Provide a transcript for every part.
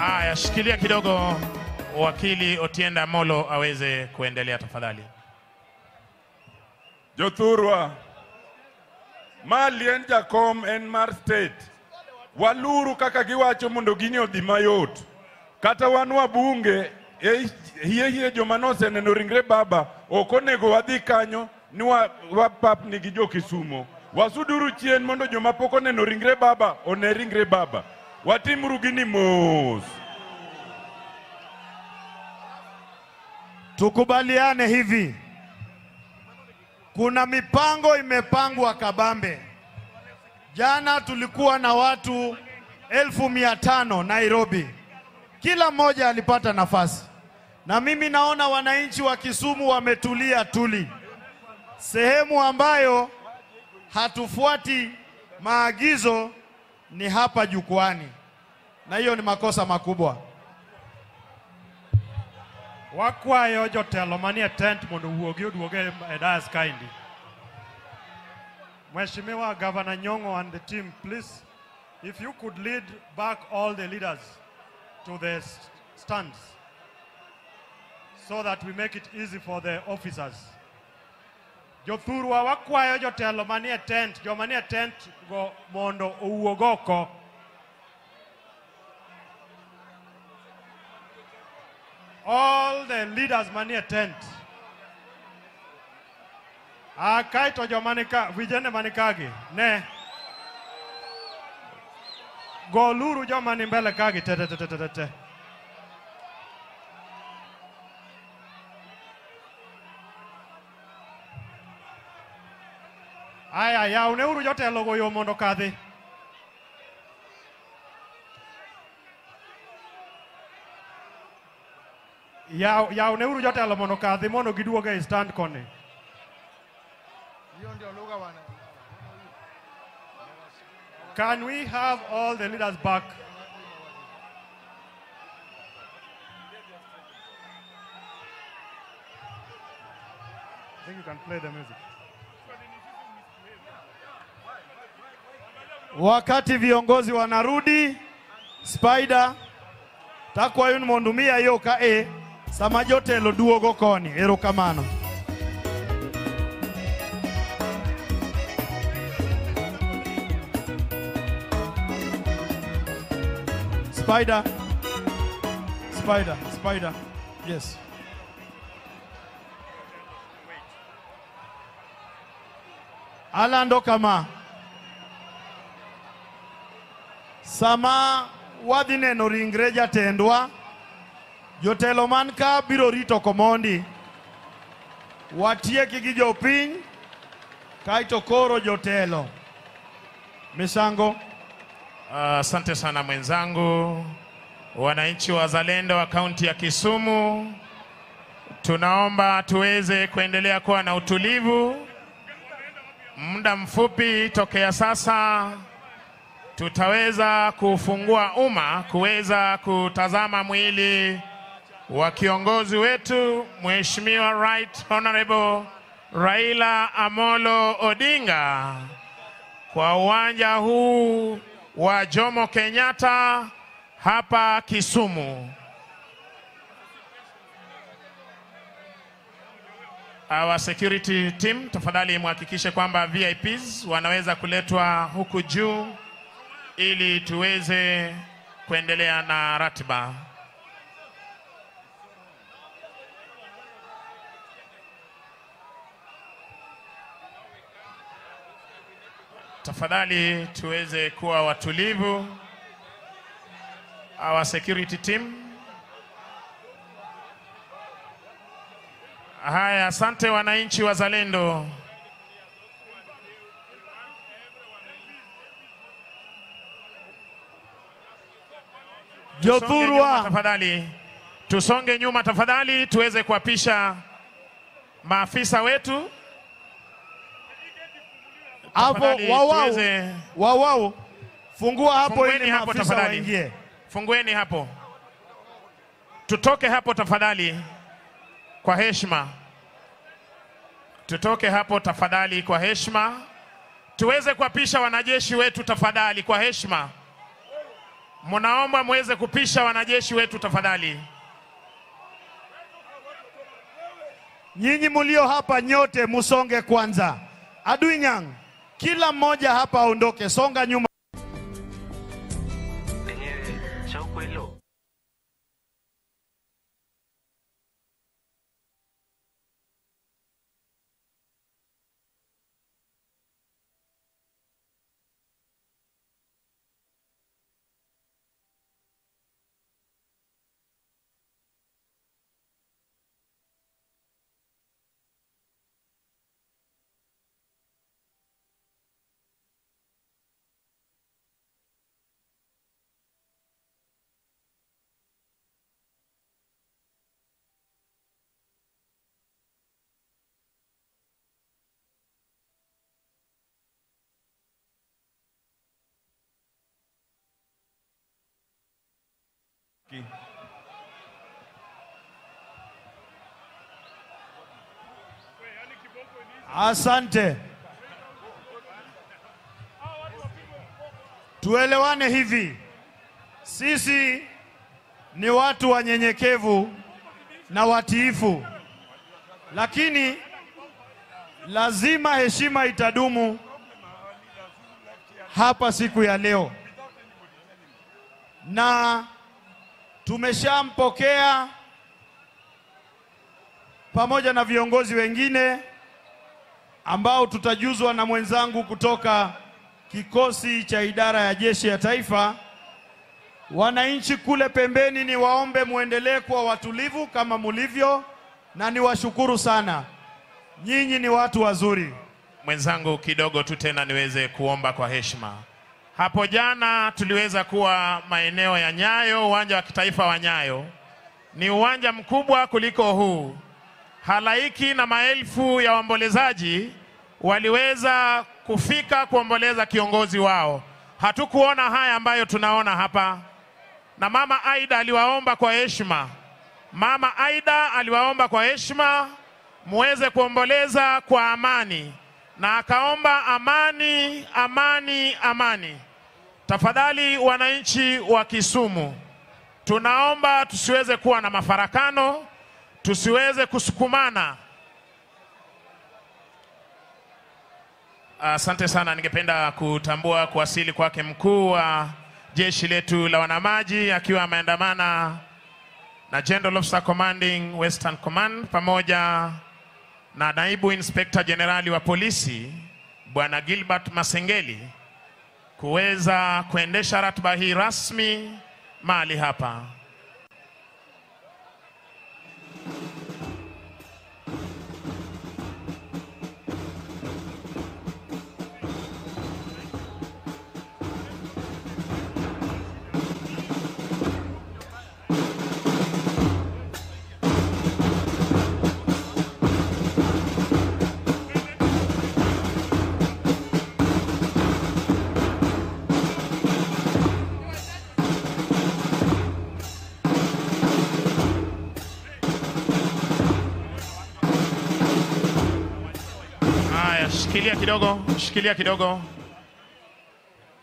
Haya, shikilia kidogo wakili Otienda Molo aweze kuendelea tafadhali. Jothurwa, malien jakom en mar state. Waluru kaka giwacho mondo gini odhi mayot. Kata wanwa bunge, hiye joma noseneno ringre baba, okonego wadhi kanyo ni wapapni gi jo Kisumo. Wasuduru chien mondo joma pok oneno ringre baba, one ringre baba. Watimuru gini mos. Tukubaliane hivi. Kuna mipango imepangwa kabambe. Jana tulikuwa na watu 1500 Nairobi. Kila mmoja alipata nafasi. Na mimi naona wananchi wa Kisumu wametulia tuli. Sehemu ambayo hatufuati maagizo ni hapa jukwani. Na hiyo ni makosa makubwa. Wakwayo jotelo manie tent mondo wuogi oduoge edas kaindi. Mheshimiwa Governor Nyong'o and the team, please, if you could lead back all the leaders to the stands so that we make it easy for the officers. Jothurwa wakwayo jotelo manie tent, jomanie tent go mondo owuogoko. All the leaders manie tent. Kaito jomanika vijana manikagi ne goluru jomani mbele kagi te. Aya ya uneuru jotelo go yo mondo kadhi. Ya uneuru jotelo mondo kadhi mondo giduoge e stand koni. Can we have all the leaders back? I think you can play the music. Wakati viongozi wanarudi, Spider, takwa yun mondumia yoka sama jotelo duogo koni, erokamano. Spider, yes. Alando kama sama wadhine no ringre jatendwa jotelo man ka biro rito komondi watieki gi jopiny kaito koro jotelo misango. Asante sana mwenzangu. Wananchi wazalendo wa kaunti ya Kisumu, tunaomba tuweze kuendelea kuwa na utulivu. Muda mfupi tokea sasa tutaweza kufungua umma kuweza kutazama mwili wa kiongozi wetu Mheshimiwa Right Honorable Raila Amolo Odinga kwa uwanja huu wa Jomo Kenyatta hapa Kisumu. Our security team, tafadhali muhakikishe kwamba VIPs wanaweza kuletwa huku juu ili tuweze kuendelea na ratiba. Tafadhali tuweze kuwa watulivu. Our security team. Haya, asante wananchi wazalendo. Jothurwa, tafadhali tusonge nyuma tafadhali tuweze kuapisha maafisa wetu. Hapo wawao fungua hapo ili maafisa waingie. Fungueni hapo. Tutoke hapo tafadhali kwa heshima. Tutoke hapo tafadhali kwa heshima. Tuweze kuapisha wanajeshi wetu tafadhali kwa heshima. Mnaomba muweze kupisha wanajeshi wetu tafadhali. Nyinyi mulio hapa nyote musonge kwanza. Adui Nyang, kila mmoja hapa aondoke, songa nyuma. Asante. Tuelewane hivi. Sisi ni watu wanyenyekevu na watiifu. Lakini lazima heshima itadumu hapa siku ya leo. Na tumeshampokea pamoja na viongozi wengine ambao tutajuzwa na mwenzangu kutoka kikosi cha idara ya jeshi ya taifa. Wananchi kule pembeni, ni waombe muendelee kuwa watulivu kama mulivyo, na ni washukuru sana. Nyinyi ni watu wazuri. Mwenzangu kidogo tu tena niweze kuomba kwa heshima. Hapo jana tuliweza kuwa maeneo ya Nyayo, uwanja wa kitaifa wa Nyayo. Ni uwanja mkubwa kuliko huu. Halaiki na maelfu ya waombolezaji waliweza kufika kuomboleza kiongozi wao. Hatukuona haya ambayo tunaona hapa. Na Mama Aida aliwaomba kwa heshima. Mama Aida aliwaomba kwa heshima muweze kuomboleza kwa amani. Na akaomba amani, amani, amani. Tafadhali wananchi wa Kisumu, tunaomba tusiweze kuwa na mafarakano, tusiweze kusukumana. Asante sana. Ningependa kutambua kuwasili kwake mkuu wa jeshi letu la wanamaji akiwa ameandamana na General Officer Commanding Western Command pamoja na naibu inspector generali wa polisi Bwana Gilbert Masengeli kuweza kuendesha ratiba hii rasmi mahali hapa. Shikilia kidogo.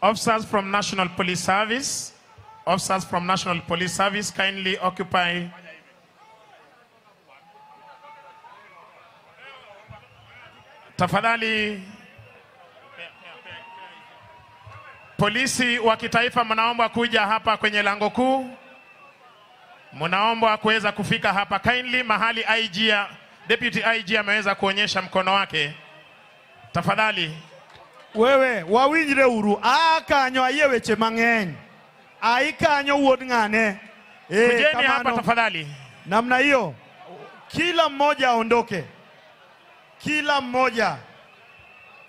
Officers from National Police Service. Officers from National Police Service, kindly occupy. Tafadhali. Polisi wa kitaifa mnaomba kuja hapa kwenye lango kuu. Mnaomba kuweza kufika hapa kindly mahali IG, Deputy IG ameweza kuonyesha mkono wake. Tafadhali. Wewe wawinjire uru akanyo ayewe chemang'eny. Aikanyo wuod ng'ane. Kujeni hapa tafadhali. Namna hiyo kila mmoja aondoke. Kila mmoja.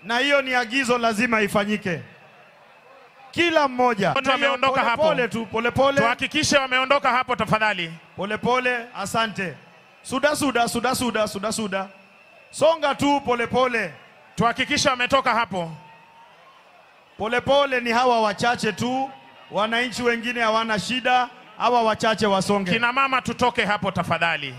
Na hiyo ni agizo lazima ifanyike. Kila mmoja. Watu wameondoka hapo. Pole tu, pole pole. Tuhakikishe wameondoka hapo tafadhali. Pole pole, asante. Suda. Songa tu pole pole. Tuhakikishe wametoka hapo. Pole pole, ni hawa wachache tu. Wananchi wengine hawana shida. Hawa wachache wasonge. Kina mama tutoke hapo tafadhali.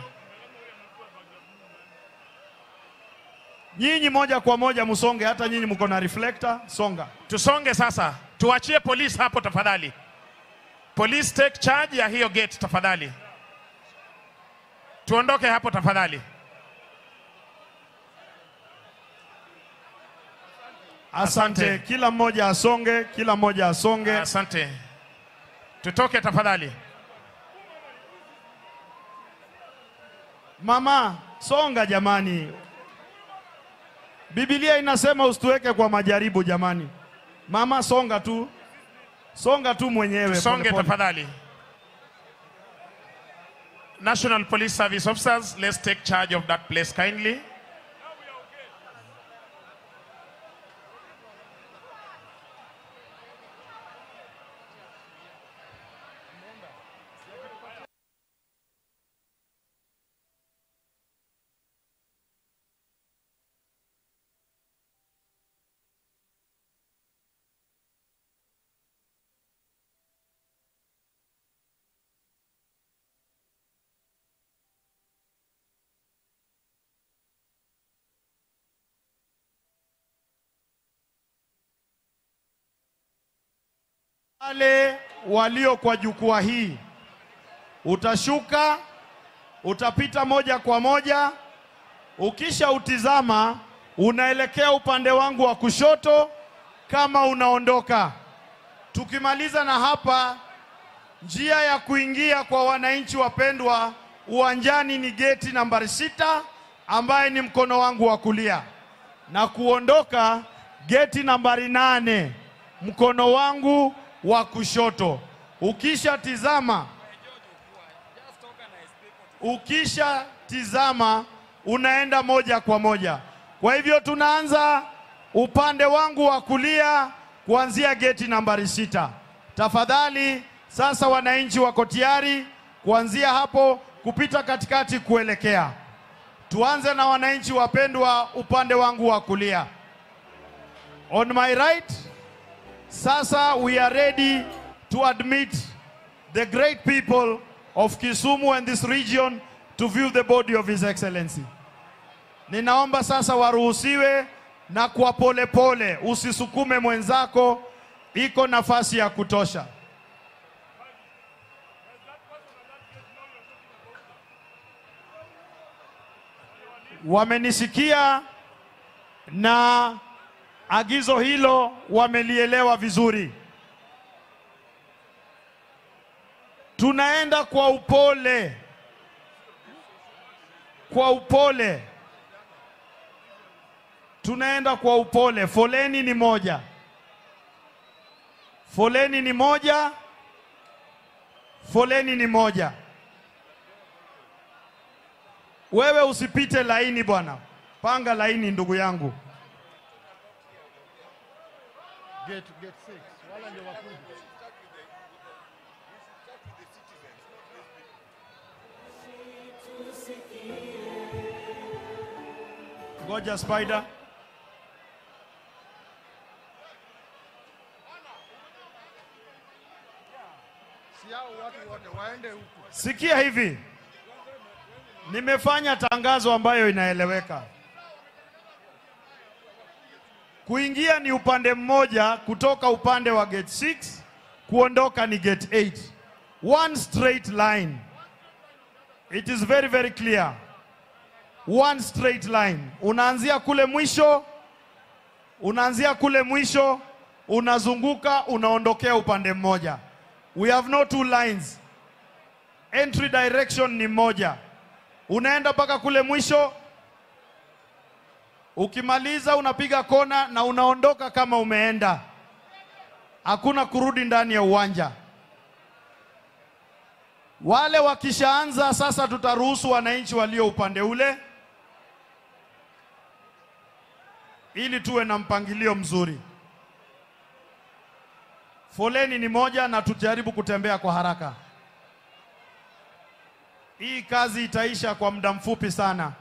Nyinyi moja kwa moja musonge, hata nyinyi mko na reflector, songa. Tusonge sasa. Tuachie polisi hapo tafadhali. Police take charge ya hiyo gate tafadhali. Tuondoke hapo tafadhali. Asante. Kila mmoja asonge, kila mmoja asonge. Asante. Tutoke tafadhali. Mama, songa jamani. Biblia inasema usituweke kwa majaribu jamani. Mama, songa tu. Songa tu mwenyewe. Songe tafadhali. National Police Service officers, let's take charge of that place kindly. Wale walio kwa jukwaa hii, utashuka, utapita moja kwa moja, ukisha utizama, unaelekea upande wangu wa kushoto kama unaondoka. Tukimaliza na hapa, njia ya kuingia kwa wananchi wapendwa uwanjani ni geti nambari 6 ambaye ni mkono wangu wa kulia, na kuondoka geti nambari 8 mkono wangu wa kushoto. Ukisha tizama unaenda moja kwa moja. Kwa hivyo tunaanza upande wangu wa kulia kuanzia geti nambari 6. Tafadhali sasa wananchi wako tayari kuanzia hapo kupita katikati kuelekea. Tuanze na wananchi wapendwa upande wangu wa kulia. On my right, sasa we are ready to admit the great people of Kisumu and this region to view the body of His Excellency. Ninaomba sasa waruhusiwe na kwa pole pole, usisukume mwenzako, iko nafasi ya kutosha. Wamenisikia na agizo hilo wamelielewa vizuri. Tunaenda kwa upole. Kwa upole. Tunaenda kwa upole. Foleni ni moja. Foleni ni moja. Foleni ni moja. Wewe usipite laini bwana. Panga laini ndugu yangu. Gate 6. Wala ndio wakuja. Ngoja Spider. Si hao watu wote waende huko. Sikia hivi. Nimefanya tangazo ambayo inaeleweka. Kuingia ni upande mmoja kutoka upande wa gate 6, kuondoka ni gate 8. One straight line. It is very very clear. One straight line. Unaanzia kule mwisho, unazunguka, unaondokea upande mmoja. We have no two lines. Entry direction ni moja. Unaenda mpaka kule mwisho, ukimaliza unapiga kona na unaondoka kama umeenda. Hakuna kurudi ndani ya uwanja. Wale wakishaanza sasa, tutaruhusu wananchi walio upande ule ili tuwe na mpangilio mzuri. Foleni ni moja na tujaribu kutembea kwa haraka. Hii kazi itaisha kwa muda mfupi sana.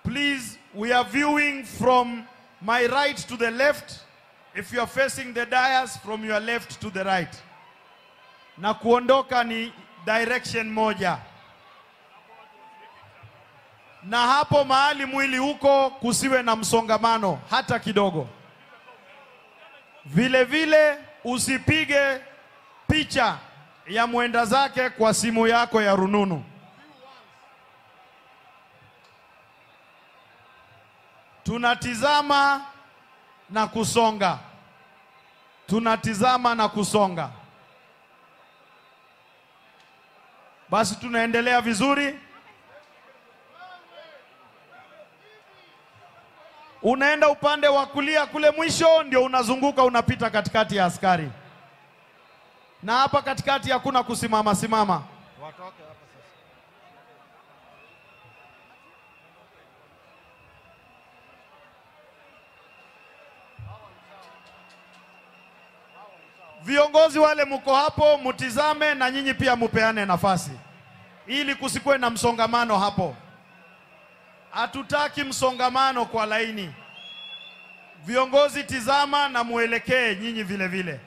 Please, we are viewing from my right to the left. If you are facing the dais, from your left to the right. Na kuondoka ni direction moja. Na hapo mahali mwili huko kusiwe na msongamano hata kidogo. Vile vile usipige picha ya mwenda zake kwa simu yako ya rununu. Tunatizama na kusonga. Tunatizama na kusonga. Basi tunaendelea vizuri. Unaenda upande wa kulia kule mwisho, ndio unazunguka unapita katikati ya askari. Na hapa katikati hakuna kusimama simama. Watoke hapa sasa. Viongozi wale mko hapo, mutizame na nyinyi pia mupeane nafasi, ili kusikwe na msongamano hapo. Hatutaki msongamano kwa laini. Viongozi tizama na muelekee nyinyi vile vile.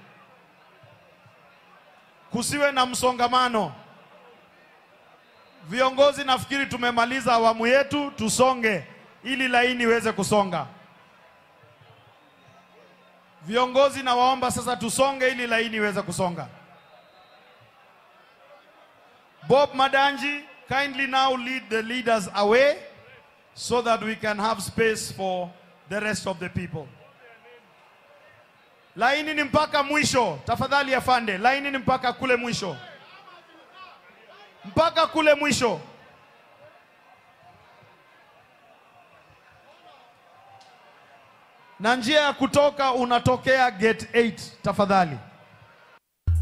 Kusiwe na msongamano. Viongozi, nafikiri tumemaliza awamu yetu, tusonge ili laini iweze kusonga. Viongozi, na waomba sasa tusonge ili laini iweze kusonga. Bob Madanji, kindly now lead the leaders away so that we can have space for the rest of the people. Laini ni mpaka mwisho, tafadhali afande. Laini ni mpaka kule mwisho. Mpaka kule mwisho. Na njia ya kutoka unatokea gate 8, tafadhali.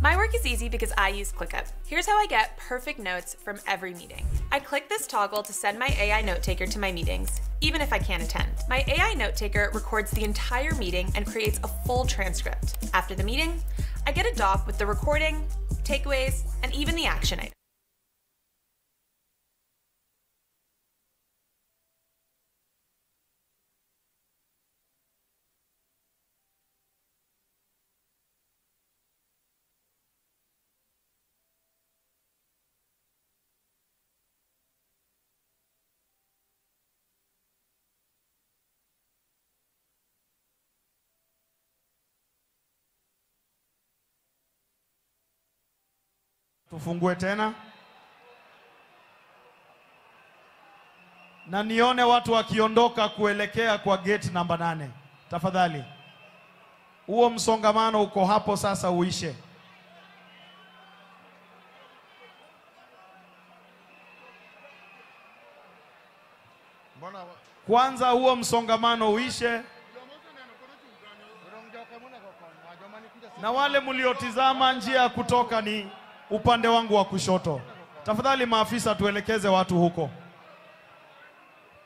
My work is easy because I use ClickUp. Here's how I get perfect notes from every meeting. I click this toggle to send my AI note taker to my meetings, even if I can't attend. My AI note taker records the entire meeting and creates a full transcript. After the meeting, I get a doc with the recording, takeaways, and even the action item. Tufungue tena. Na nione watu wakiondoka kuelekea kwa gate namba 8. Tafadhali. Huo msongamano uko hapo sasa uishe. Mbona Kwanza huo msongamano uishe. Na wale mliotizama, njia ya kutoka ni upande wangu wa kushoto. Tafadhali maafisa, tuelekeze watu huko.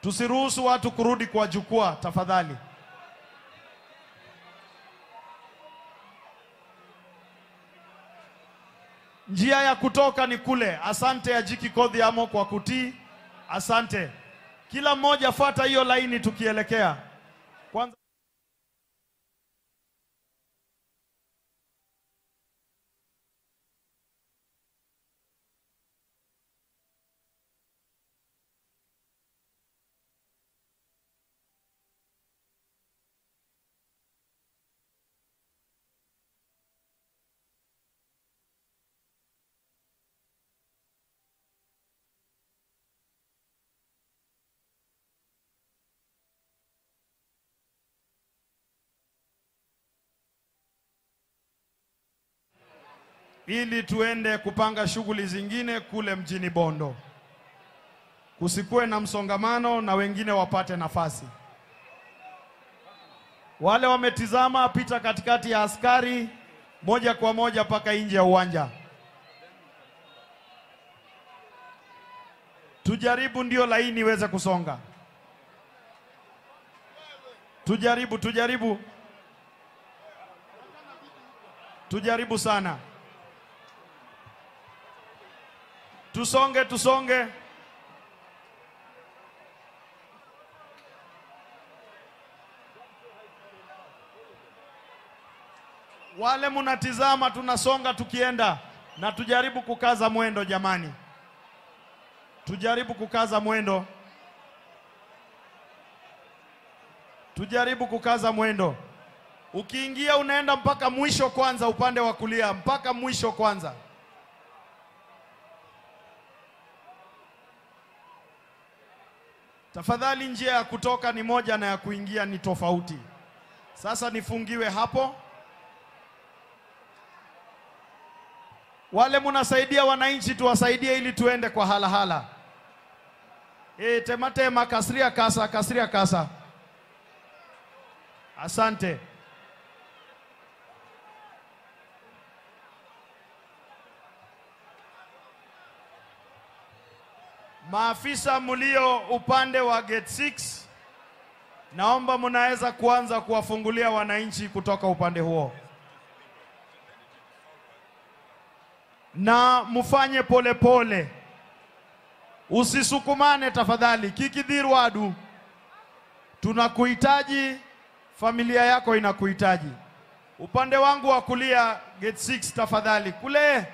Tusiruhusu watu kurudi kwa jukwaa, tafadhali. Njia ya kutoka ni kule. Asante ya Jiki Kodhiamo kwa kutii. Asante. Kila mmoja fuata hiyo laini tukielekea. Kwanza ili tuende kupanga shughuli zingine kule mjini Bondo. Kusikue na msongamano na wengine wapate nafasi. Wale wametizama, pita katikati ya askari moja kwa moja paka nje ya uwanja. Tujaribu ndio laini iweze kusonga. Tujaribu. Tujaribu sana. Tusonge. Wale munatizama, tunasonga tukienda, na tujaribu kukaza mwendo jamani. Tujaribu kukaza mwendo. Ukiingia unaenda mpaka mwisho kwanza, upande wa kulia mpaka mwisho kwanza. Tafadhali, njia ya kutoka ni moja na ya kuingia ni tofauti. Sasa nifungiwe hapo. Wale munasaidia wananchi tuwasaidie ili tuende kwa halahala. Tema kasiria kasa. Asante. Maafisa mulio upande wa gate 6, naomba munaweza kuanza kuwafungulia wananchi kutoka upande huo. Na mufanye pole pole. Usisukumane tafadhali. Kikidhirwadu, tunakuhitaji, familia yako inakuhitaji. Upande wangu wa kulia gate 6 tafadhali. Kule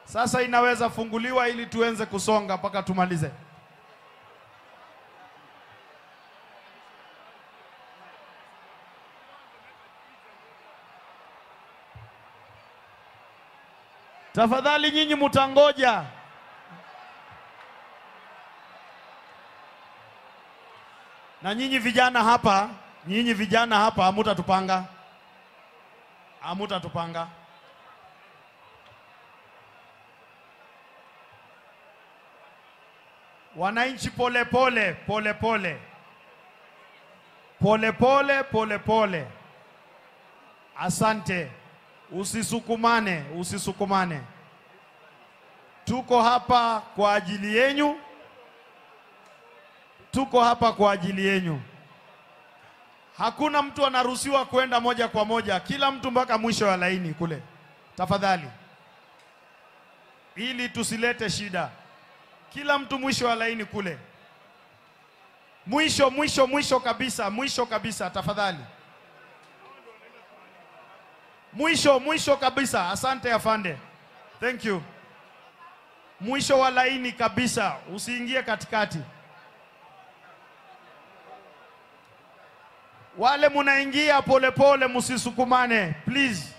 sasa inaweza funguliwa ili tuenze kusonga mpaka tumalize. Tafadhali nyinyi mutangoja. Na nyinyi vijana hapa, hamutatupanga. Wananchi pole pole. Asante. Usisukumane. Tuko hapa kwa ajili yenu. Hakuna mtu anaruhusiwa kwenda moja kwa moja. Kila mtu mpaka mwisho wa laini kule. Tafadhali. Ili tusilete shida. Kila mtu mwisho wa laini kule. Mwisho kabisa tafadhali. Mwisho kabisa. Asante afande. Thank you. Mwisho wa laini kabisa, usiingie katikati. Wale munaingia pole pole, musisukumane please.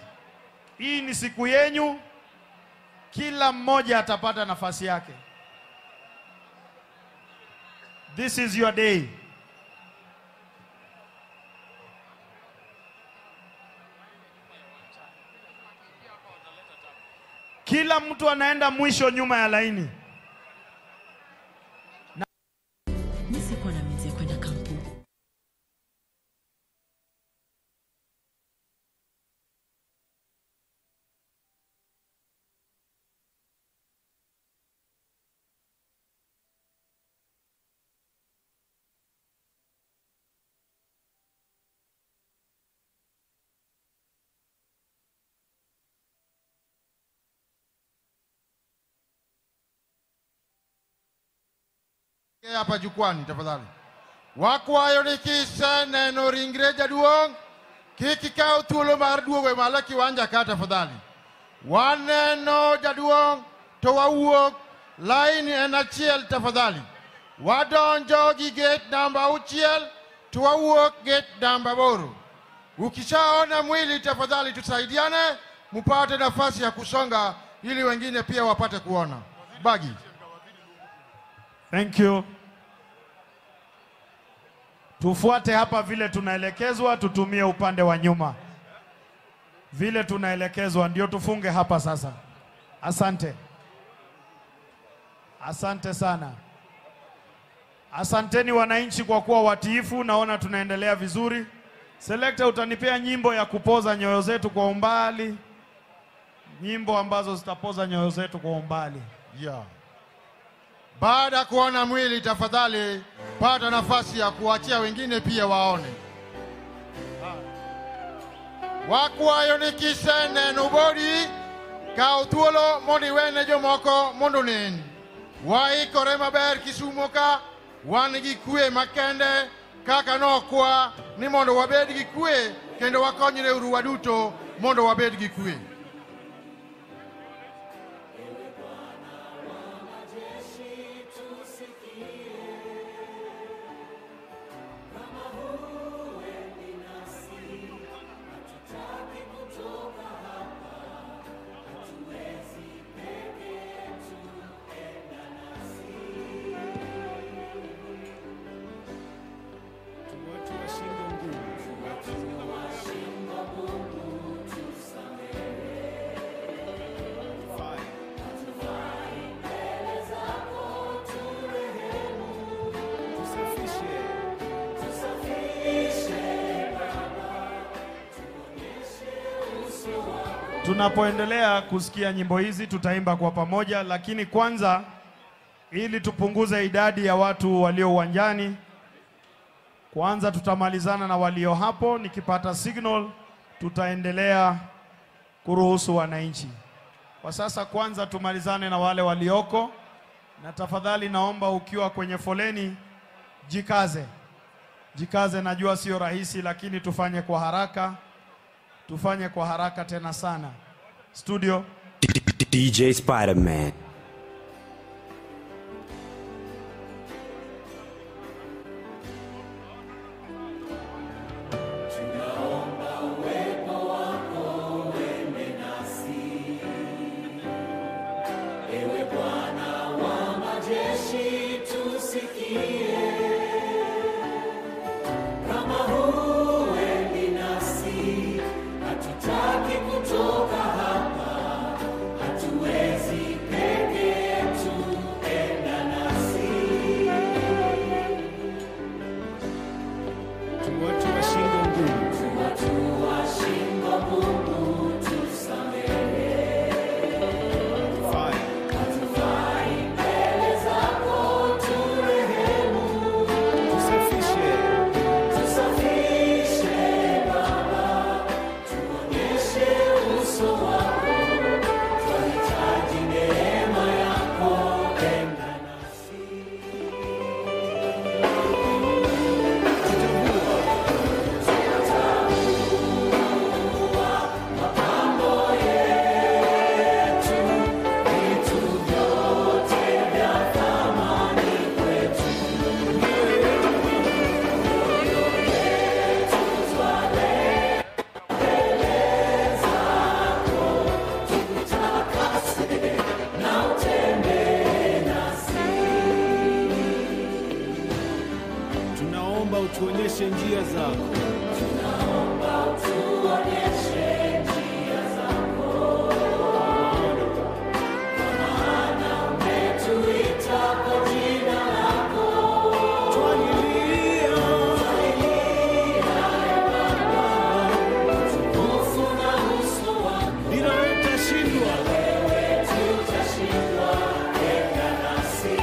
Hii ni siku yenu. Kila mmoja atapata nafasi yake. This is your day. Kila mtu anaenda mwisho nyuma ya laini. Nisikuwa na mizi ya kwenda kampu. Hapa jukwani tafadhali. Wakwayo nikise neno ringre jaduong, kikikao thuolo mar duogo malo kiwanja ka tafadhali. Waneno jaduong to wawuok laini en achiel tafadhali. Wadonjo gi gate namba 6 to wawuok gate namba 8. Ukishaona mwili tafadhali tusaidiane mupate nafasi ya kusonga ili wengine pia wapate kuona. Bagi. Thank you. Tufuate hapa vile tunaelekezwa, tutumie upande wa nyuma. Vile tunaelekezwa ndio tufunge hapa sasa. Asante. Asante sana. Asanteni wananchi kwa kuwa watiifu, naona tunaendelea vizuri. Selector, utanipea nyimbo ya kupoza nyoyo zetu kwa umbali. Nyimbo ambazo zitapoza nyoyo zetu kwa umbali. Yeah. Baada kuona mwili tafadhali pata nafasi ya kuachia wengine pia waone. Wakwayo nikise neno bodi kao thuolo mondo iwene jomoko mondo nen. Waikore maber Kisumo ka wan gi kwe makende kaka nokwa ni mondo wabed gi kwe kendo wakonyre uru waduto mondo wabed gi kwe. Tunapoendelea kusikia nyimbo hizi tutaimba kwa pamoja, lakini kwanza ili tupunguze idadi ya watu walio uwanjani, kwanza tutamalizana na walio hapo. Nikipata signal tutaendelea kuruhusu wananchi. Kwa sasa kwanza tumalizane na wale walioko, na tafadhali naomba ukiwa kwenye foleni jikaze. Jikaze, najua sio rahisi, lakini tufanye kwa haraka. Tufanye kwa haraka tena sana. Studio DJ Spider-Man. Tuonyeshe njia zako. Tunaomba utuonyeshe njia zako. Maana umetuita kwa jina lako. Twalilia Baba, utukufu na uso wako. Bila wewe tutashindwa. Wewe tutashindwa, enda nasi.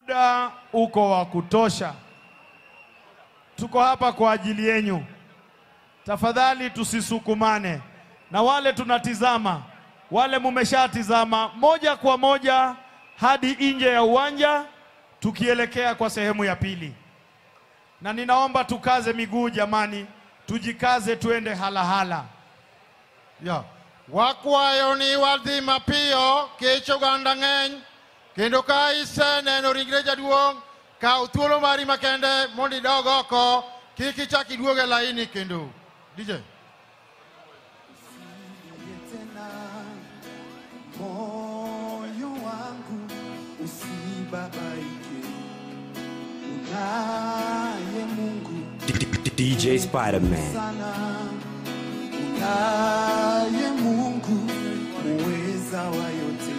Muda uko wa kutosha. Tuko hapa kwa ajili yenu. Tafadhali tusisukumane. Na wale tunatizama, wale mumeshatizama, moja kwa moja hadi nje ya uwanja tukielekea kwa sehemu ya pili. Na ninaomba tukaze miguu jamani, tujikaze tuende halahala. Ya. Wakwayo ni wadhi mapiyo kecho ganda ng'eny kendo ka ise neno ringre jaduong' kaw thuolo mari makende mondo idog oko, kik ichak iduog e laini kendo. DJ moyo wangu usibabaike, unaye Mungu DJ Spider-Man. Unaye Mungu muweza wa yote,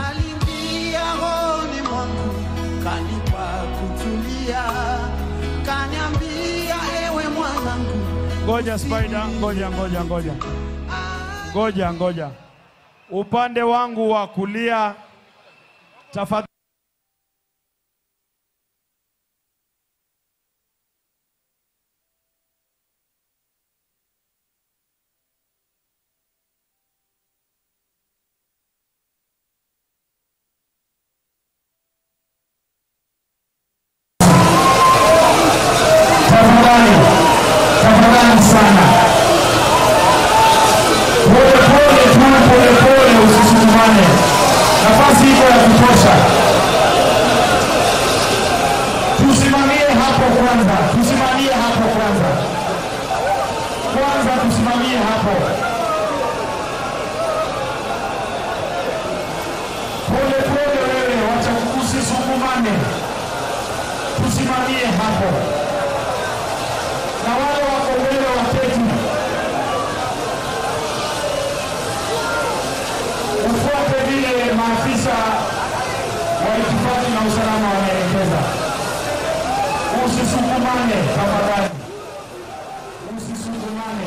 aliingia rohoni mwangu, kanipa kutulia, kaniambia ewe mwanangu. Ngoja Spider, ngoja. Upande wangu wa kulia tafadhali. kwanza tusimamie hapo. Pole pole wewe, wacha usisukumane. Tusimamie hapo. Na wale wako mbele waketi. Ufuate vile maafisa wa itifaki na usalama wanaelekeza. Usisukumane tafadhali. Usisukumane.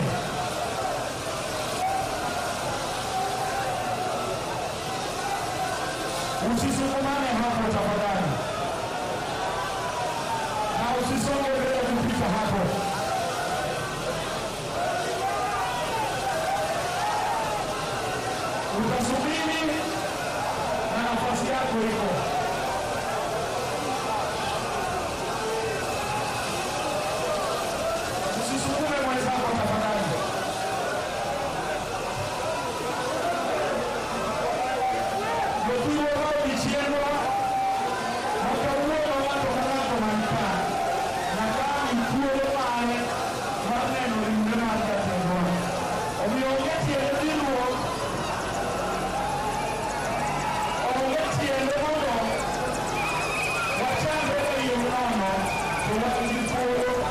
Usisukumane hapo tafadhali. Na usisonge mbele kupita hapo. Utasubiri na nafasi yako iko. Usisukume mwenzako tafadhali. Ndio wao bichieno wakauona watu wanato manika na kama mkuo pale maneno lingine hajatendewa. Omiongeti elimu ongeti elimu wachande hiyo nono kwa kujitoa.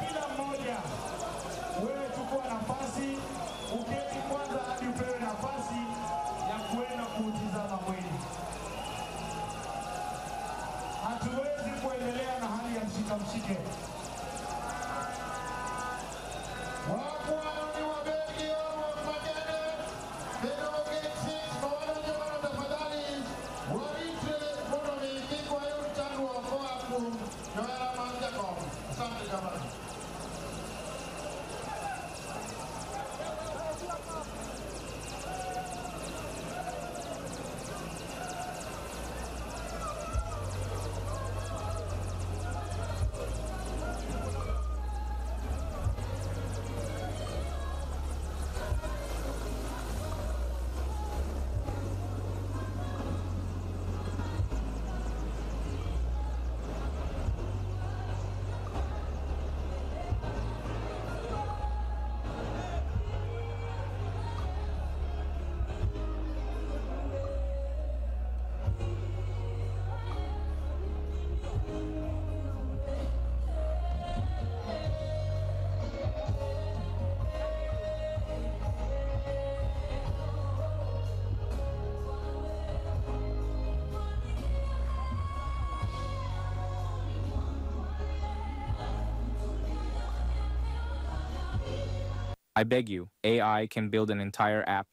Kila mmoja wewe chukua nafasi, uketi kwanza hadi upewe nafasi ya kuenda kuutizama mwili. Hatuwezi kuendelea na hali ya mshika mshike. I beg you, AI can build an entire app.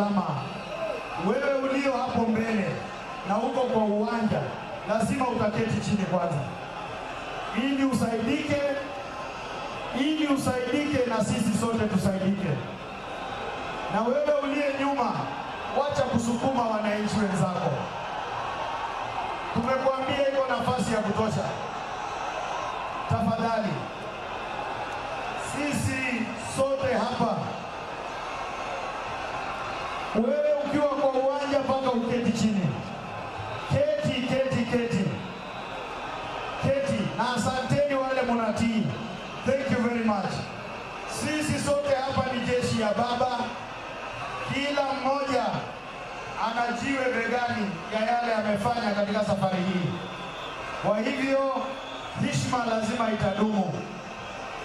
usalama. Wewe ulio hapo mbele na uko kwa uwanja, lazima utaketi chini kwanza, ili usaidike na sisi sote tusaidike. Na wewe uliye nyuma, wacha kusukuma wananchi wenzako. Tumekuambia iko nafasi ya kutosha. Tafadhali, sisi sote hapa, wewe ukiwa kwa uwanja mpaka uketi chini. Keti. Na asanteni wale munatii. Thank you very much. Sisi sote hapa ni jeshi ya Baba. Kila mmoja ana jiwe begani ya yale amefanya katika safari hii. Kwa hivyo heshima lazima itadumu.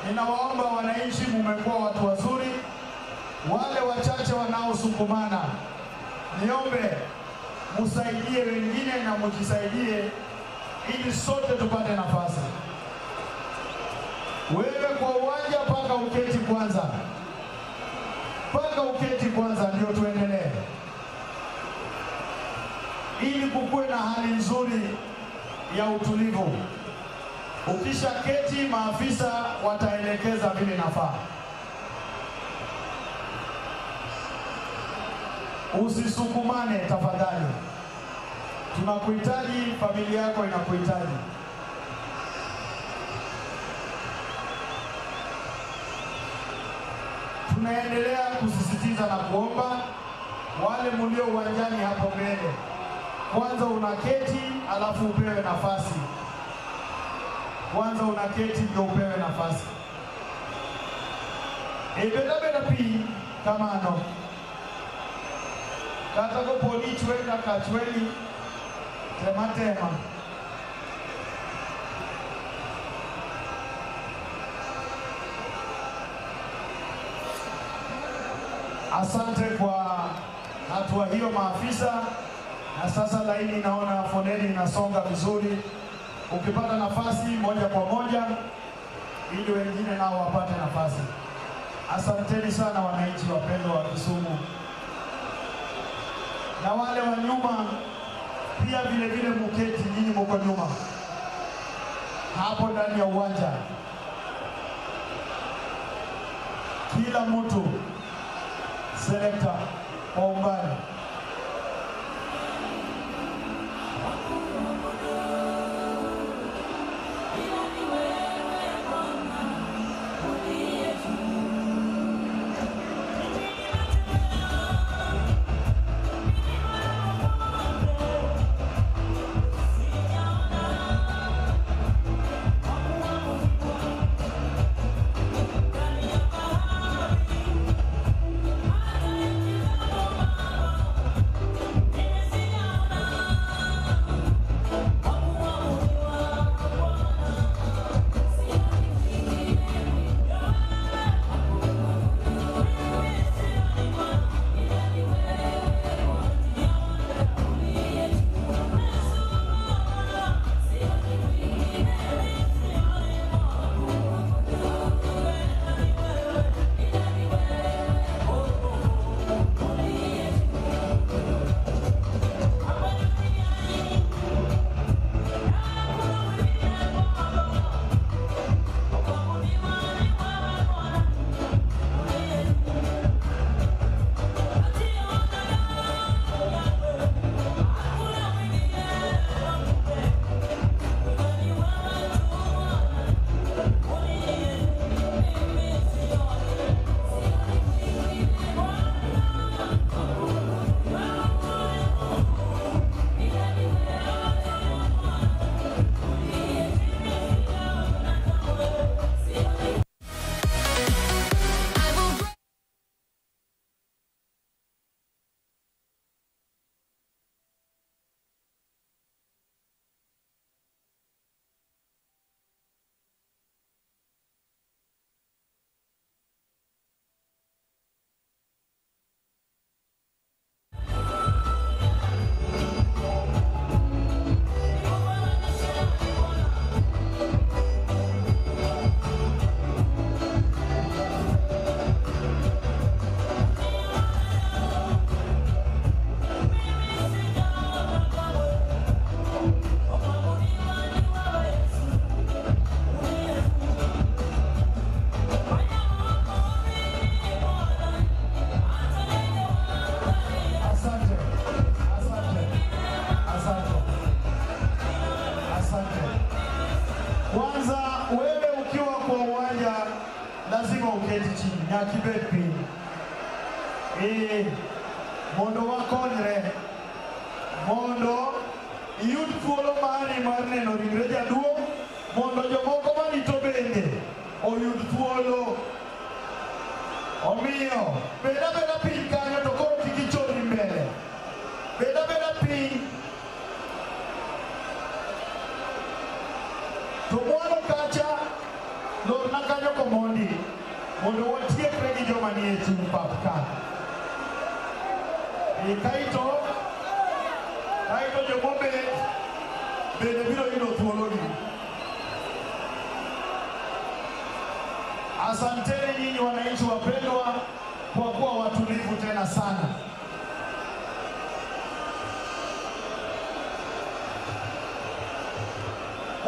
Ninawaomba wananchi, mmekuwa watu wazuri. Wale wachache wanaosukumana, niombe musaidie wengine na mujisaidie, ili sote tupate nafasi. Wewe kwa uwanja mpaka uketi kwanza, ndio tuendelee, ili kukuwe na hali nzuri ya utulivu. Ukisha keti, maafisa wataelekeza vile nafaa. Usisukumane tafadhali. Tunakuhitaji, familia yako inakuhitaji. Tunaendelea kusisitiza na kuomba wale mlio uwanjani hapo mbele, kwanza unaketi alafu upewe nafasi. Kwanza unaketi ndio upewe nafasi. Ebedabeda pi kamano. Katako poli chwenda kachweni tema. Asante kwa hatua hiyo maafisa. Na sasa laini naona foleni inasonga vizuri. Ukipata nafasi moja kwa moja, ili wengine nao wapate nafasi. Asanteni sana wananchi wapendwa wa Kisumu. Na wale wa nyuma pia vile muketi, nyinyi mko nyuma hapo ndani ya uwanja. Kila mtu selekta kwa umbali. wewe ukiwa kwa uwanja lazima uketi chini na kibepi. Mondo wakonyre. Mondo iyud thuolo mari mar neno ringre jaduong', mondo jomoko manito bende oyud thuolo. Omiyo beda beda piny kanyo to koro kik ichori mbele. Beda beda piny. To mwana kacha lorna kanyo komondi mondo watiekre gi joma nie chuny pap ka. Kaito jomombe bende biro yudo thuologi. Asanteni nyinyi wananchi wapendwa kwa kuwa watulivu tena sana.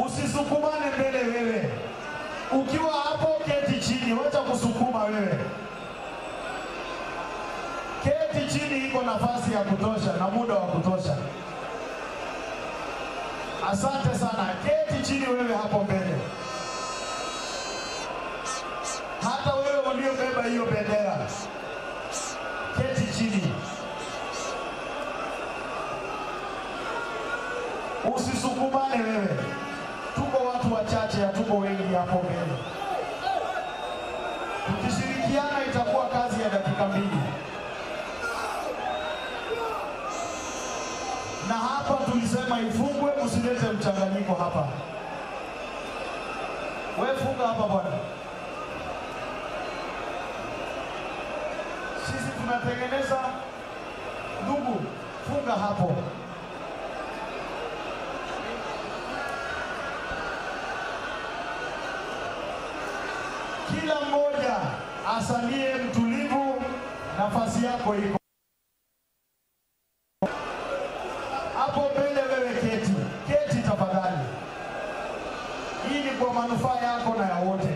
Usisukumane mbele wewe. Ukiwa hapo keti chini, wacha kusukuma wewe. Keti chini, iko nafasi ya kutosha na muda wa kutosha. Asante sana. Keti chini wewe hapo mbele. Hata wewe uliobeba hiyo bendera, keti chini. Usisukumane wewe. Tuko watu wachache, hatuko wengi hapo mbele. Tukishirikiana itakuwa kazi ya dakika 2. Na hapa tulisema ifungwe, msilete mchanganyiko hapa. Wewe funga hapa bwana. Sisi tunatengeneza, ndugu, funga hapo. Kila mmoja asalie mtulivu, nafasi yako iko hapo mbele. Wewe keti, keti tafadhali. Hii ni kwa manufaa yako na ya wote.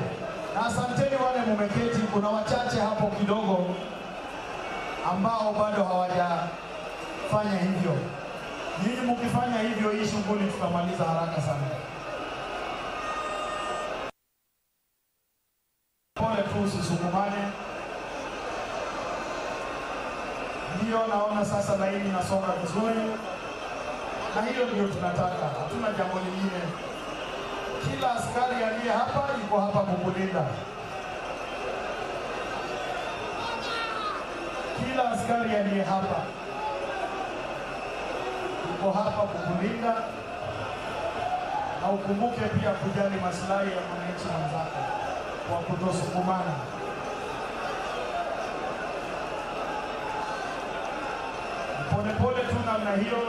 Na asanteni wale mumeketi. Kuna wachache hapo kidogo ambao bado hawajafanya hivyo. Nyinyi mkifanya hivyo, hii shughuli tutamaliza haraka sana. Pole tu, usisukumane. Ndio naona sasa laini inasonga vizuri. Na hiyo ndio tunataka. Hatuna jambo lingine. Kila askari aliye hapa yuko hapa kukulinda. Kila askari aliye hapa yuko hapa kukulinda. Na ukumbuke pia kujali maslahi ya mwananchi mwenzako kwa kutosukumana. Pole pole tu namna hiyo.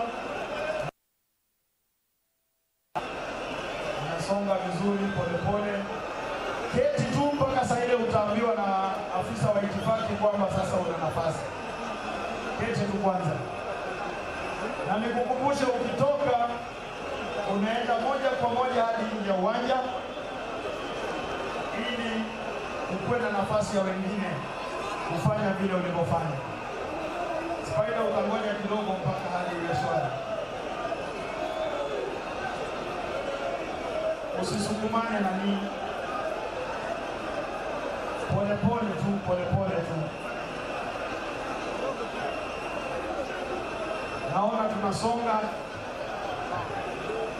Songa vizuri, pole pole. Keti tu mpaka saa ile utaambiwa na afisa wa itifaki kwamba sasa una nafasi. Keti tu kwanza. Na nikukumbushe, ukitoka unaenda moja kwa moja hadi nje ya uwanja ili ukuwe na nafasi ya wengine kufanya vile ulivyofanya. Spider, utangoja kidogo mpaka hadi ile swali. Usisukumane na nini. Pole pole tu, pole pole tu. Naona tunasonga.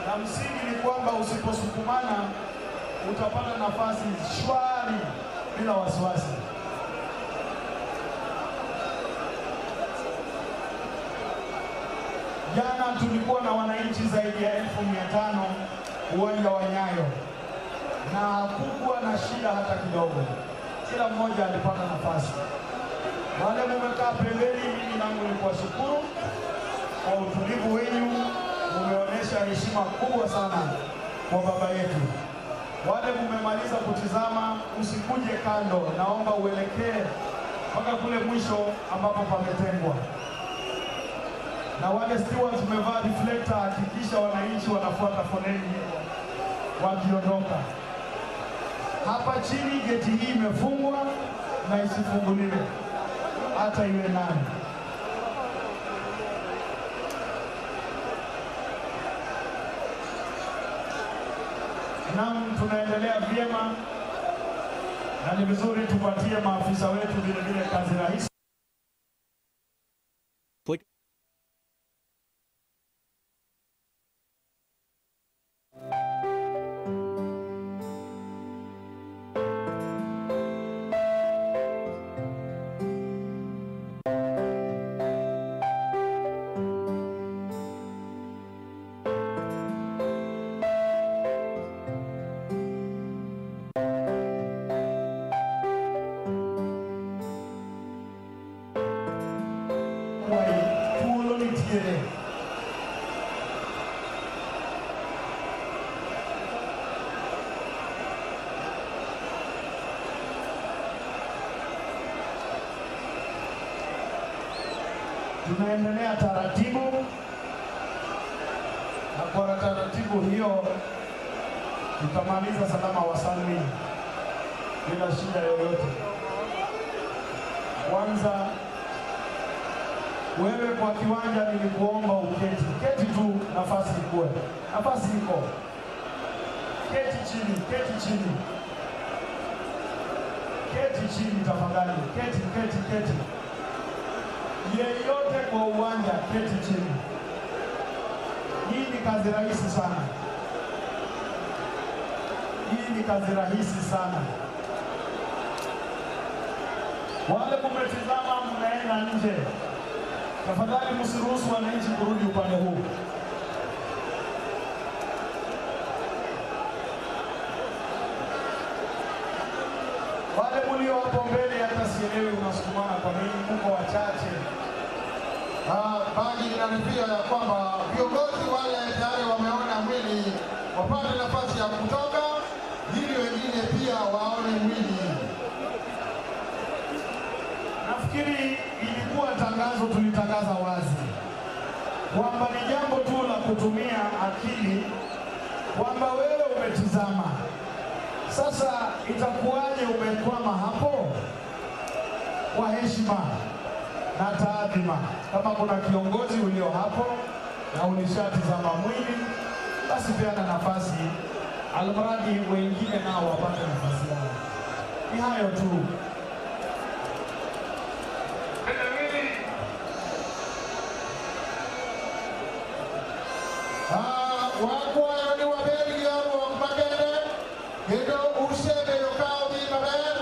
Na msingi ni kwamba usiposukumana utapata nafasi shwari bila wasiwasi. Jana tulikuwa na wananchi zaidi ya 1500 uwanja wa Nyayo, na hakukuwa na shida hata kidogo. Kila mmoja alipata nafasi. Wale mmekaa pembeni, mimi nangu ni kuwashukuru kwa utulivu wenu. Mumeonyesha heshima kubwa sana kwa baba yetu. Wale mmemaliza kutizama, usikuje kando, naomba uelekee mpaka kule mwisho ambapo pametengwa. Na wale stewards mmevaa reflector, hakikisha wananchi wanafuata foleni hiyo wakiondoka. Hapa chini geti hii imefungwa na isifunguliwe hata iwe nani. Naam, tunaendelea vyema na ni vizuri tupatie maafisa wetu vile vile kazi rahisi. Tunaendelea taratibu na kwa taratibu hiyo tutamaliza salama wasalmi bila shida yoyote. Kwanza wewe kwa kiwanja nilikuomba uketi. Keti tu, nafasi ikuwe. Nafasi iko. Keti chini, keti chini. Keti chini tafadhali. Keti. Yeyote kwa uwanja keti chini. Hii ni kazi rahisi sana. Wale mmetizama mnaenda nje, tafadhali msiruhusu wananchi kurudi upande huu. Wale mlio hapo mbele hata sielewi unasukumana kwa nini, mko wachache. Bagi inanifia ya kwamba viongozi wale tayari wameona mwili, wapate nafasi ya kutoka ili wengine pia waone mwili. Nafikiri ilikuwa tangazo tulitangaza wazi kwamba ni jambo tu la kutumia akili, kwamba wewe umetizama. Sasa itakuwaje umekwama hapo? Kwa heshima na taadhima, kama kuna kiongozi ulio hapo na ulishatizama mwili, basi peana nafasi, almradi wengine nao wapate nafasi yao. Ni hayo tu. Wakwayo ni waberi yaro wakmakene, kendo usebe yokao di maber,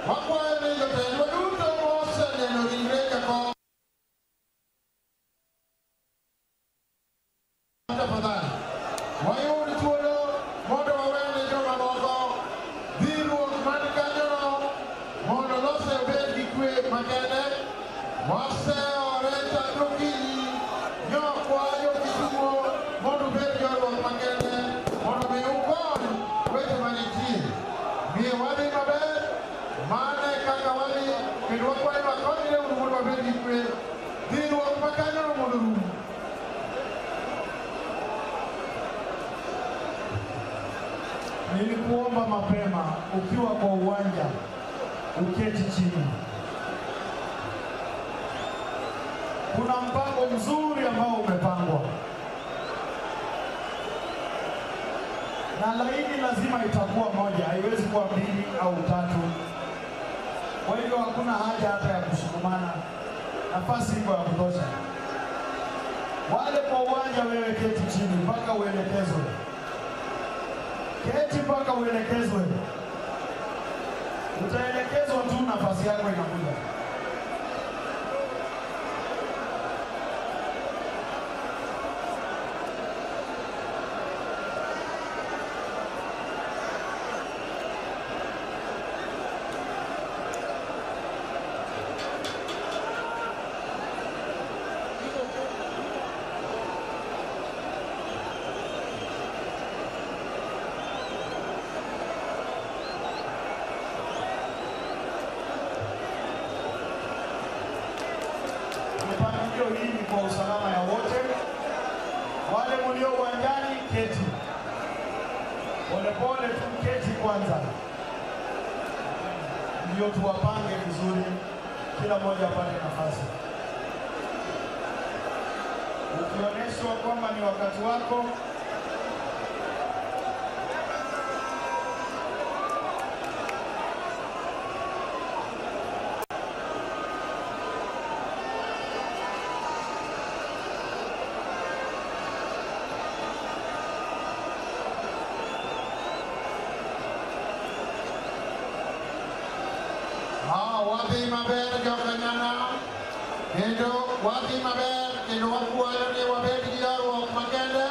wakwayo ni yotendo duto mose neno ringreja ko. Tafadhali, wayudi tuolo, mondo wawene joma moko, biru mani kanyono, mondo lose obedi kwe makene, wase oreta tukini, nyokwayo kisumo, mondo bedi yoro makene, mondo mi ukon, wete manitie. Miye wadi maber, mane kaka wadi, kendo wakwayo wakoni mondo wabedi kwe, biru makanyono mondo rumu. Nilikuomba mapema ukiwa kwa uwanja uketi chini. Kuna mpango mzuri ambao umepangwa, na laini lazima itakuwa moja, haiwezi kuwa mbili au tatu. Kwa hivyo hakuna haja hata ya kusukumana, nafasi iko ya kutosha. Wale kwa uwanja, wewe keti chini mpaka uelekezwe. Keti mpaka uelekezwe. Utaelekezwa tu, nafasi yako inakuja. Hii ni kwa usalama ya wote. Wale mlio uwanjani keti. Polepole tu keti kwanza, ndio tuwapange vizuri, kila mmoja apate nafasi. Ukionyeshwa kwamba ni wakati wako, wadhi maber jokanyana kendo wadhi maber kendo wakwayo ni wabed gi ywaruok makende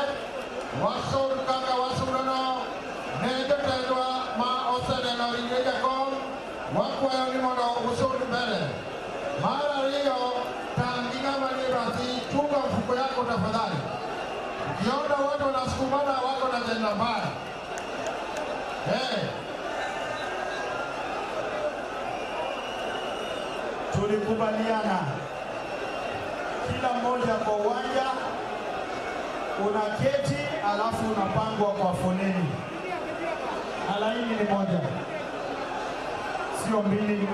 wasud kaka wasudono ne jotendwa ma oseneno ringre jakom wakwayo ni mondo usud mbele. Mar ariyo, tang' gi ng'ama ni basi, chunga mfuko yako tafadhali. Ukiona watu wanasukumana wako na jenda mbaya. Tulikubaliana kila mmoja kwa uwanja unaketi, alafu unapangwa kwa foleni, na laini ni moja, sio mbili.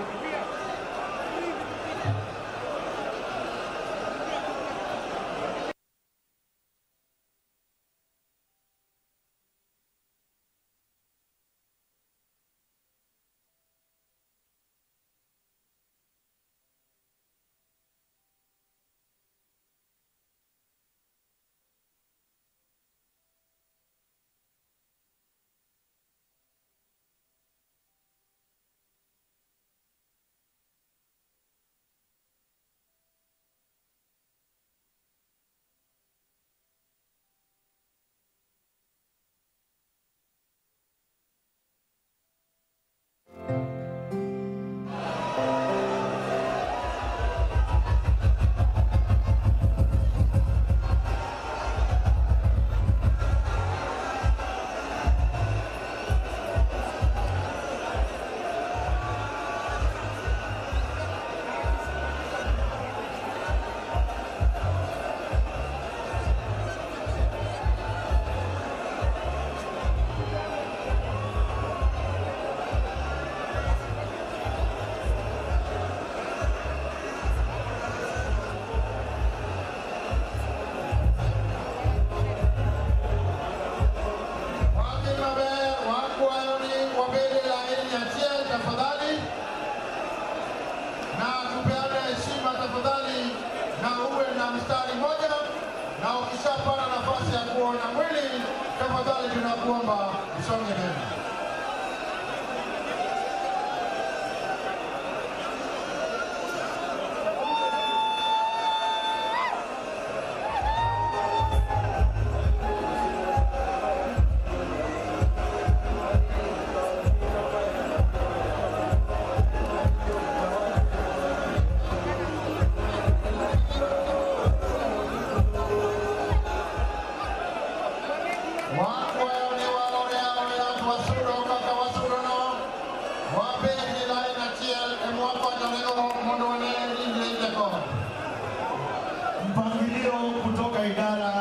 Mpangilio kutoka idara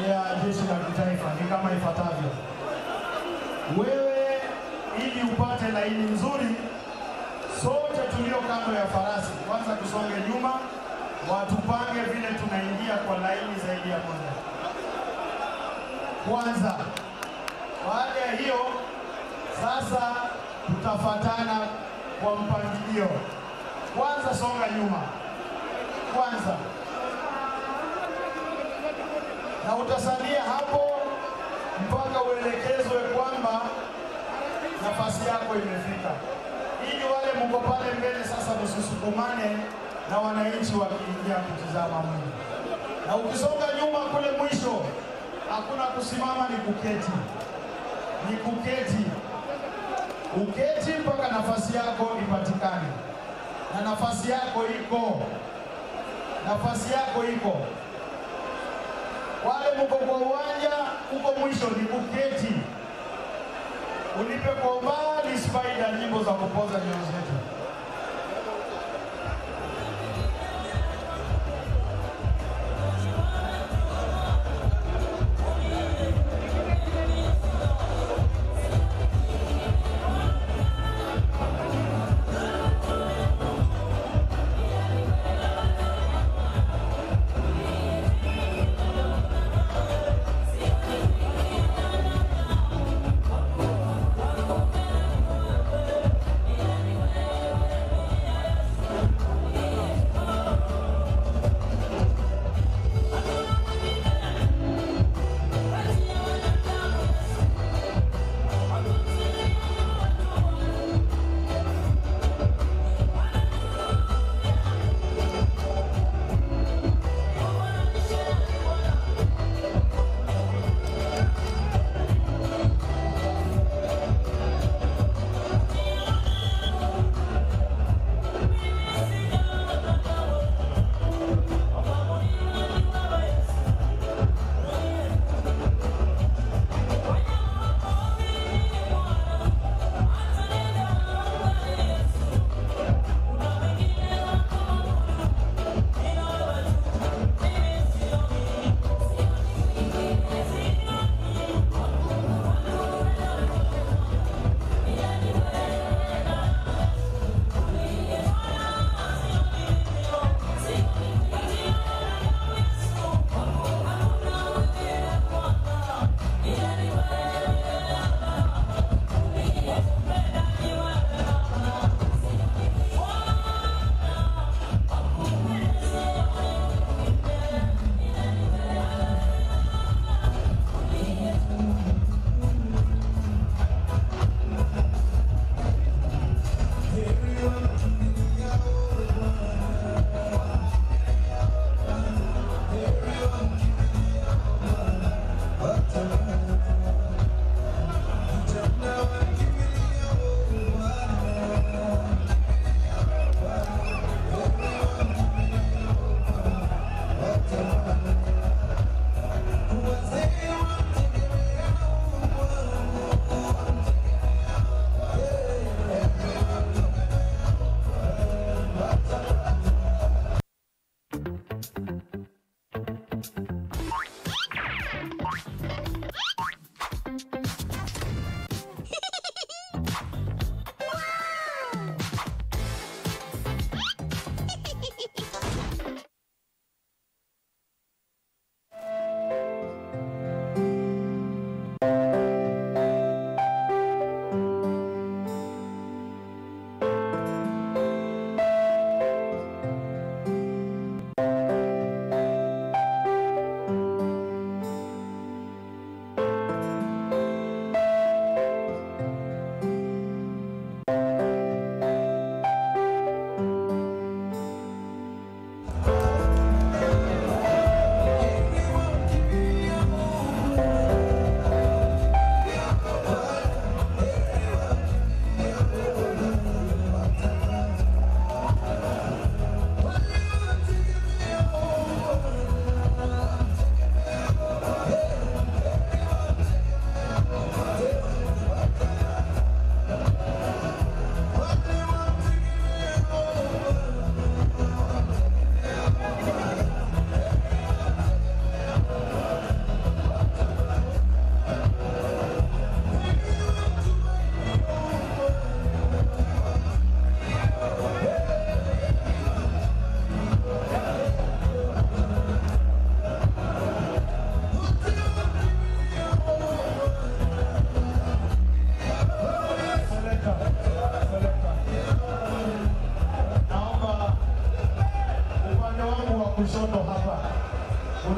ya jeshi la kitaifa ni kama ifuatavyo. Wewe ili upate laini nzuri, sote tulio kando ya farasi kwanza tusonge nyuma, watupange vile tunaingia kwa laini zaidi ya moja. Kwanza, baada ya hiyo sasa tutafatana kwa mpangilio. Kwanza songa nyuma. Kwanza. Na utasalia hapo mpaka uelekezwe kwamba nafasi yako imefika. Ili wale mko pale mbele sasa msisukumane na wananchi wakiingia kutizama mwili. Na ukisonga nyuma kule mwisho, hakuna kusimama, ni kuketi. Ni kuketi. Uketi mpaka nafasi yako ipatikane. Na nafasi yako iko. Nafasi yako iko. Wale mko kwa uwanja, uko mwisho ni kuketi. Unipe kwa umbali Spider nyimbo za kupoza nyoyo zetu.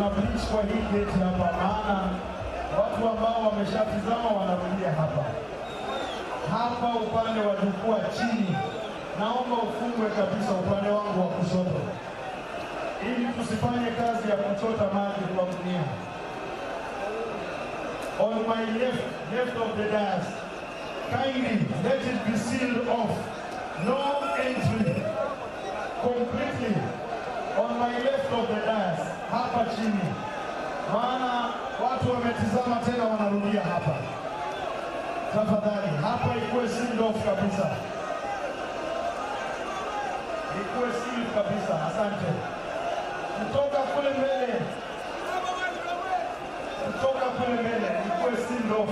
kuna bleach kwa hii gate hapa, maana watu ambao wameshatizama wanarudia hapa. Hapa upande wa jukwaa chini, naomba ufungwe kabisa upande wangu wa kushoto, ili tusifanye kazi ya kuchota maji kwa dunia. On my left of the dais, kindly let it be sealed off. No entry. Completely. On my left of the dais, hapa chini. Maana watu wametizama tena wanarudia hapa. Tafadhali, hapa ikuwe sealed off kabisa. Ikuwe sealed kabisa. Asante. Kutoka kule mbele. Kutoka kule mbele, ikuwe sealed off.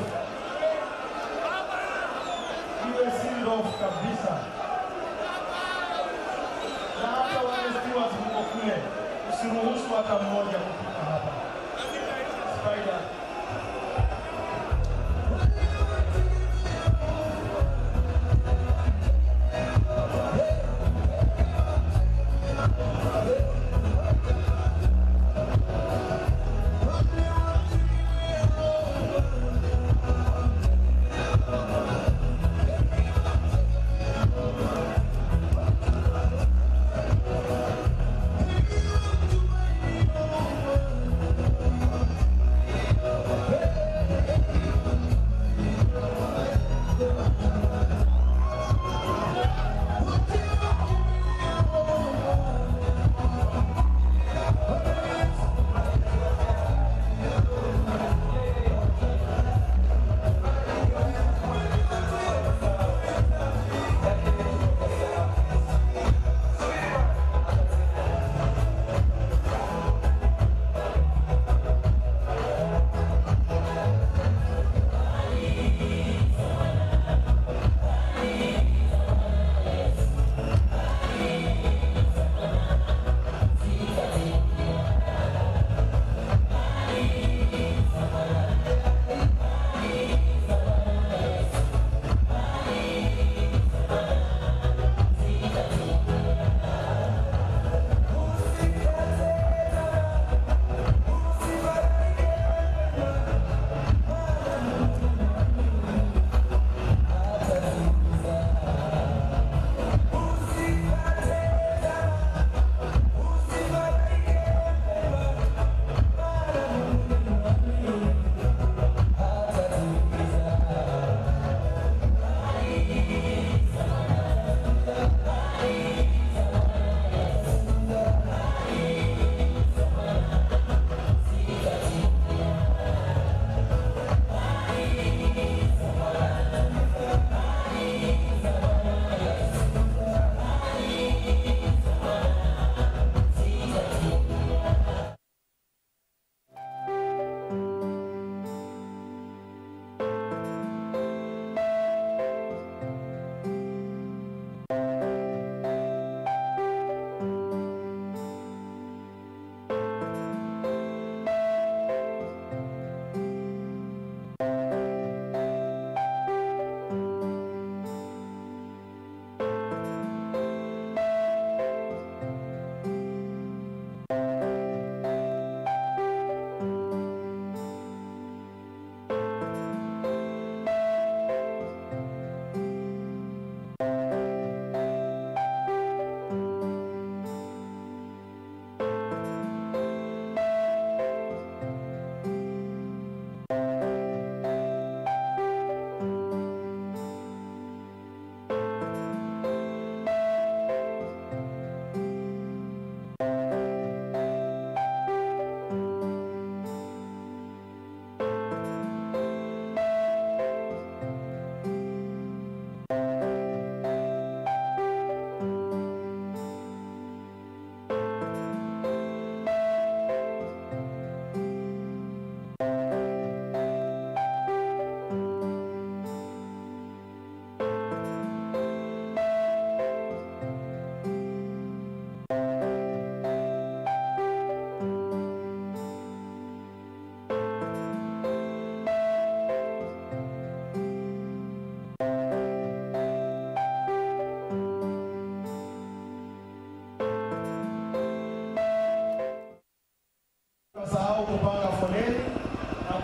Iwe sealed off kabisa. Na hata wale stewards mko kule, usiruhusu hata mmoja kupita hapa. Spider.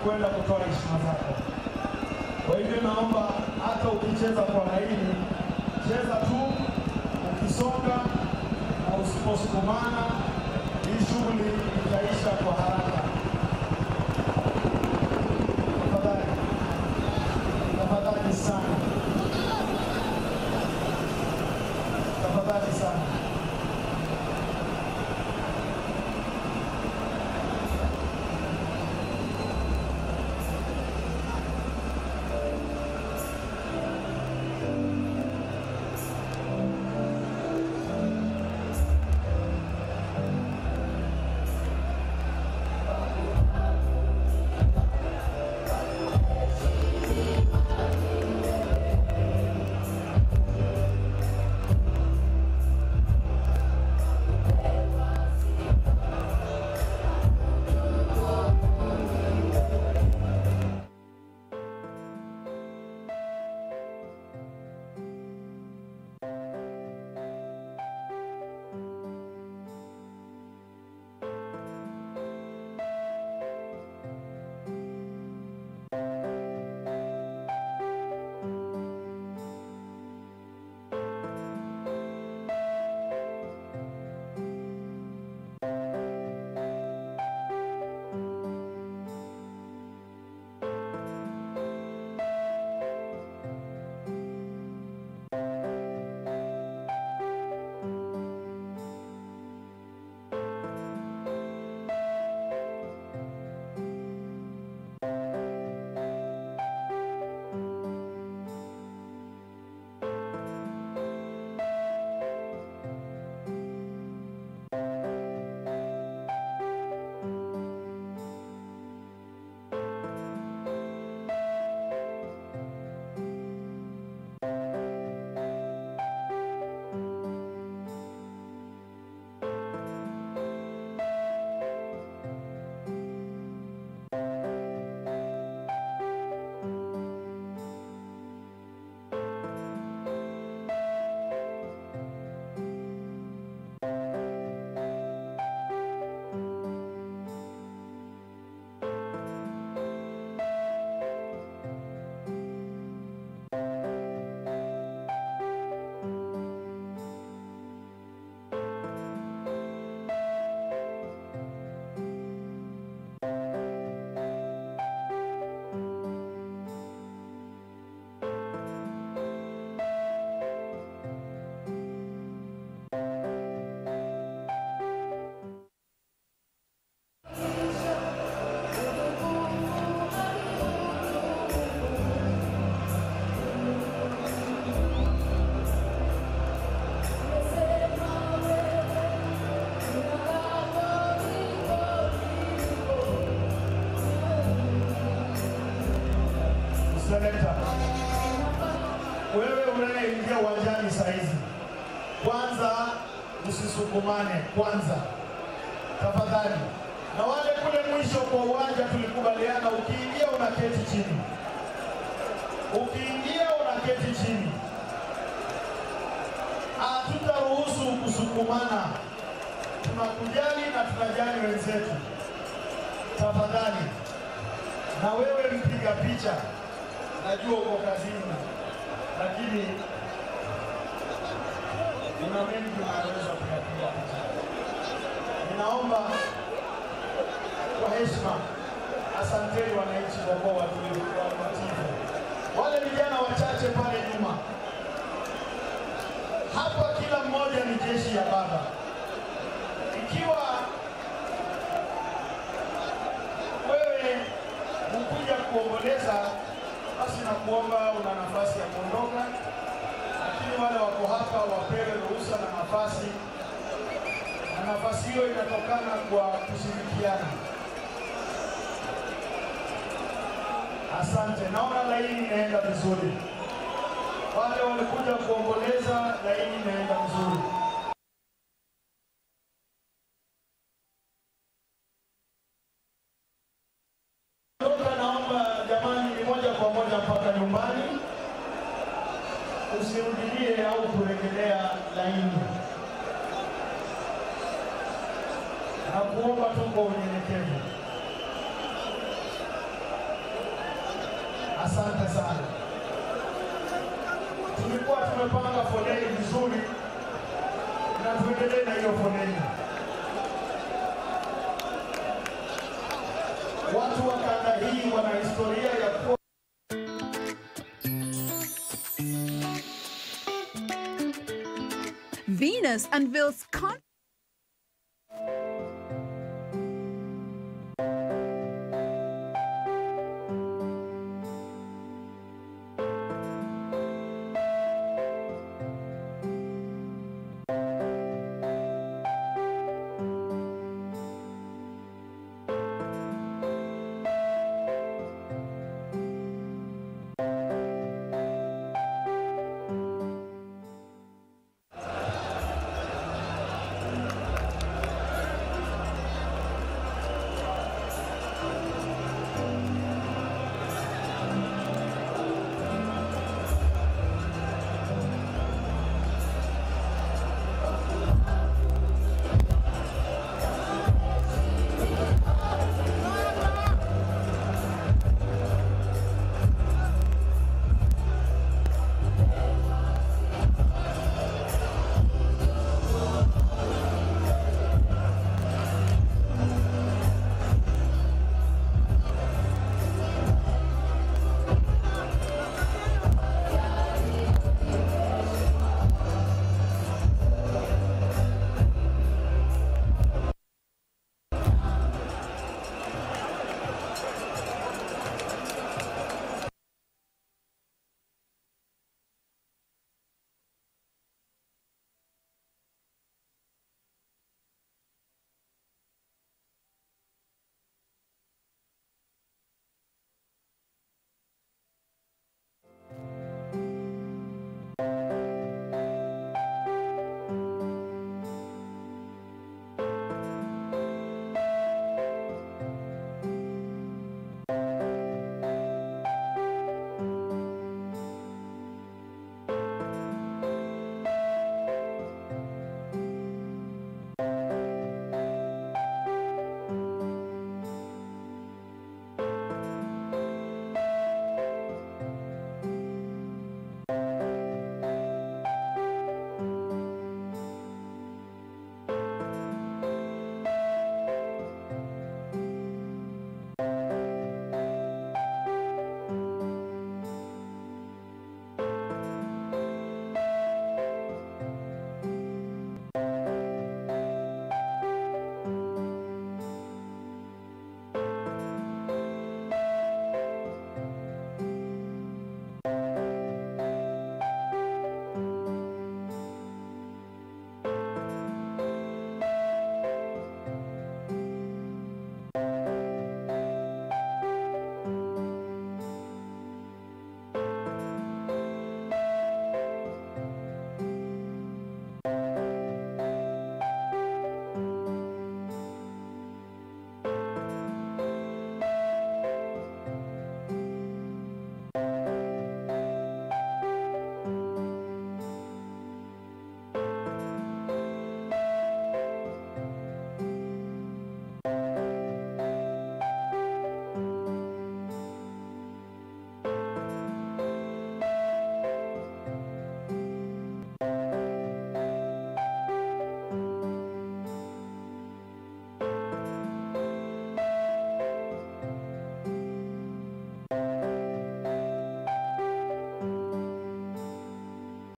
kwenda kutoa heshima zako. Kwa hivyo naomba hata ukicheza kwa laini, cheza tu ukisonga na usiposukumana, hii shughuli itaisha kwa haraka. Tafadhali, tafadhali sana, tafadhali sana. Seneta, wewe unayeingia uwanjani saa hizi, kwanza usisukumane kwanza, tafadhali. Na wale kule mwisho kwa uwanja tulikubaliana, ukiingia unaketi chini, ukiingia unaketi chini. Hatutaruhusu kusukumana, tunakujali na tunajali wenzetu, tafadhali. Na wewe mpiga picha, najua uko kazini, lakini una mengi unaweza kuyapiga picha. Ninaomba kwa heshima, asanteni wananchi kwa kuwa watiifu. Wale vijana wachache pale nyuma, hapa kila mmoja ni jeshi ya baba. Ikiwa wewe ukuja kuomboleza, basi na kuomba una nafasi ya kuondoka, lakini wale wako hapa wapewe ruhusa na nafasi, na nafasi hiyo inatokana kwa kushirikiana. Asante, naona laini inaenda vizuri. Wale walikuja kuomboleza, laini inaenda vizuri. Naomba jamani, ni moja kwa moja mpaka nyumbani, usirudilie au kurejelea laini, na kuomba tu kwa unyenyekevu. Asante sana. Tulikuwa tumepanga foleni vizuri na tuendelee na hiyo foleni. Watu wa kanda hii wana historia ya kuwa Venus unveils